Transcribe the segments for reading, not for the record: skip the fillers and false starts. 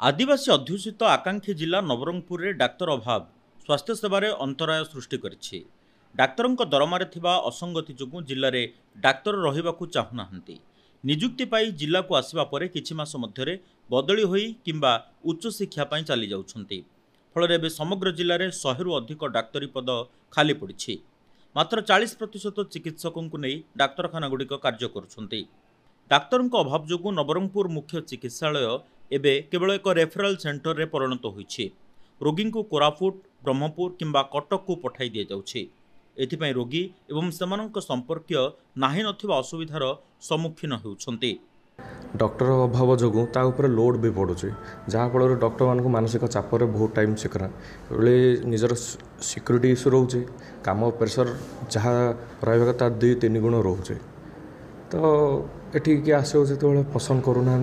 आदिवासी अध्युषित आकांक्षी जिला नवरंगपुर रे डाक्तर अभाव स्वास्थ्य सेवार अंतराय सृष्टि करिछि। डाक्तरंक दरमारे थिबा असंगति जोगु जिले में डाक्तर रहिबाकु चाहुनाहांती। निजुक्ति पाई जिला को आसिबा परे किछि मास मध्यरे बदली होई किंबा उच्च शिक्षा पाई चली जाउछंती। फଳରେ ଏବେ समग्र जिले में 100 रु अधिक डाक्तरी पद खाली पड़िछि। मात्र 40% चिकित्सकों नहीं डाक्तरखाना गुड़िक कार्य करुछंती। डाक्तरों अभाव जोगु नवरंगपुर मुख्य चिकित्सालय एबे केवल एक रेफराल सेंटर रे परिणत होइछि। रोगी को कोरापुट, ब्रह्मपुर किंबा कटक को पठाई दिया जाउछि। एथिपई रोगी एवं सेमानंक संपर्कीय नाही नथिबा असुविधार सम्मुखीन होउछंती। डॉक्टर अभाव जोगु ता ऊपर लोड भी पड़ुछि, जहाँ फल डॉक्टर मान मानसिक चाप बहुत टाइम शिखरा निजर सिक्यूरीटी इश्यू रोचे, काम प्रेसर जहाँ रहा तार 2-3 गुण रोचे। तो एठी किए आसो जो पसंद करूना।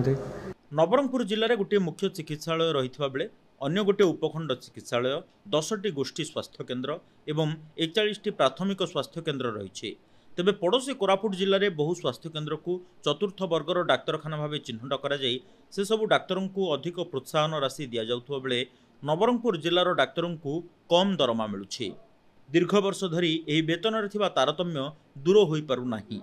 नवरंगपुर जिले में गोटे मुख्य चिकित्सालय रही बेले अन्य गोटे उपखंड चिकित्सालय 10टी गोष्ठी स्वास्थ्य केन्द्र एवं 41टी प्राथमिक स्वास्थ्य केन्द्र रही। तेबे पड़ोशी कोरापुट जिले में बहु स्वास्थ्य केन्द्र को चतुर्थ वर्गर डाक्तरखाना भाव चिन्हट कर से सबू डाक्तरों को अधिक प्रोत्साहन राशि दि जाउथुबा बेले नवरंगपुर जिलार डाक्तरों को कम दरमा मिलुछि। दीर्घ वर्ष धरी एही वेतन रे थिबा तारतम्य दूर होई पारु नाही।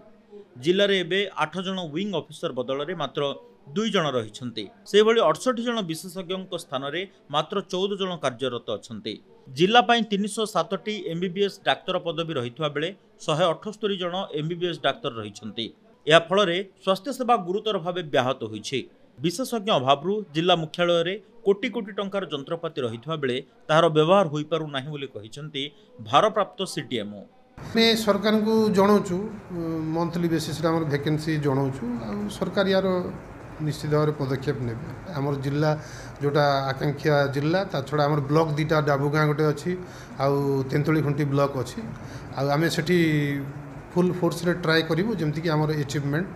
जिले में एबे 8 जन विंग ऑफिसर बदल में मात्र 2 जन रही। से भली 68 जन विशेषज्ञों स्थान में मात्र 14 जन कार्यरत अछंती। जिला पाई 307टी एमबीबीएस डाक्तर पदवी रही बेले 178 जन एमबीबीएस डाक्तर रही। या फल स्वास्थ्य सेवा गुरुतर भाव व्याहत होइछि। विशेषज्ञ अभाव जिला मुख्यालय रे कोटी कोटी टंकार जंत्रपाति रही बेले ताहार व्यवहार होई पारु नाही बोली कहिसंती भारप्राप्त सीडीएमओ। मैं सरकार को जनाऊँ मंथली बेसीस वैकेंसी जनाऊँ सरकार यार निश्चित भाव पदक्षेप ने आम जिला जोटा आकांक्षा जिला ता छड़ा आम ब्लॉक 2टा डाबुगाँ गोटे अच्छी आउ तेंतुली खुंटी ब्लॉक अच्छी आम से फुल फोर्स रे ट्राए करूँ जमती कि आम अचिवमेंट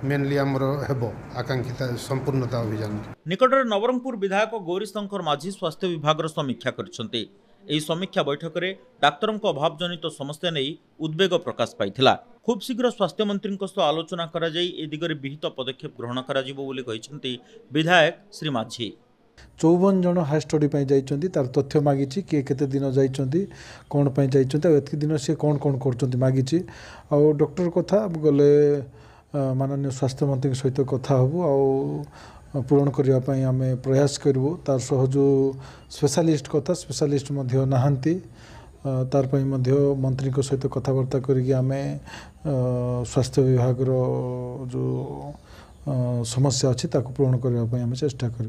मेनली आमर हेब आकांक्षिता संपूर्णता अभियान। निकट में नवरंगपुर विधायक गौरीशंकर माझी स्वास्थ्य विभाग समीक्षा करछंती। एही समीक्षा बैठक में डाक्तरों अभाव जनित समस्या नहीं उद्वेग प्रकाश पाइथिला। खूब शीघ्र स्वास्थ्य मंत्री आलोचना करा जाई ए दिगरे विहित पदक्षेप ग्रहण करा जिवो बोली कहिसंती विधायक श्री माझी। 54 जन हाई स्टडी जाइछंती, तार तथ्य मागिछि किए केते दिन जाइछंती, कोन पय जाइछंती, एतकी दिन से कोन कोन करछंती मागिछि। आ डॉक्टर कथा गले माननीय स्वास्थ्य मंत्री सहित कथा हबु आ पूरण करने आम प्रयास करूँ। तार सह जो स्पेशलिस्ट कथा स्पेशलिस्ट नहांती तार मंत्री सहित कथबार्ता करिक आम स्वास्थ्य विभाग जो समस्या अच्छी पूरण करने चेष्टा करूँ।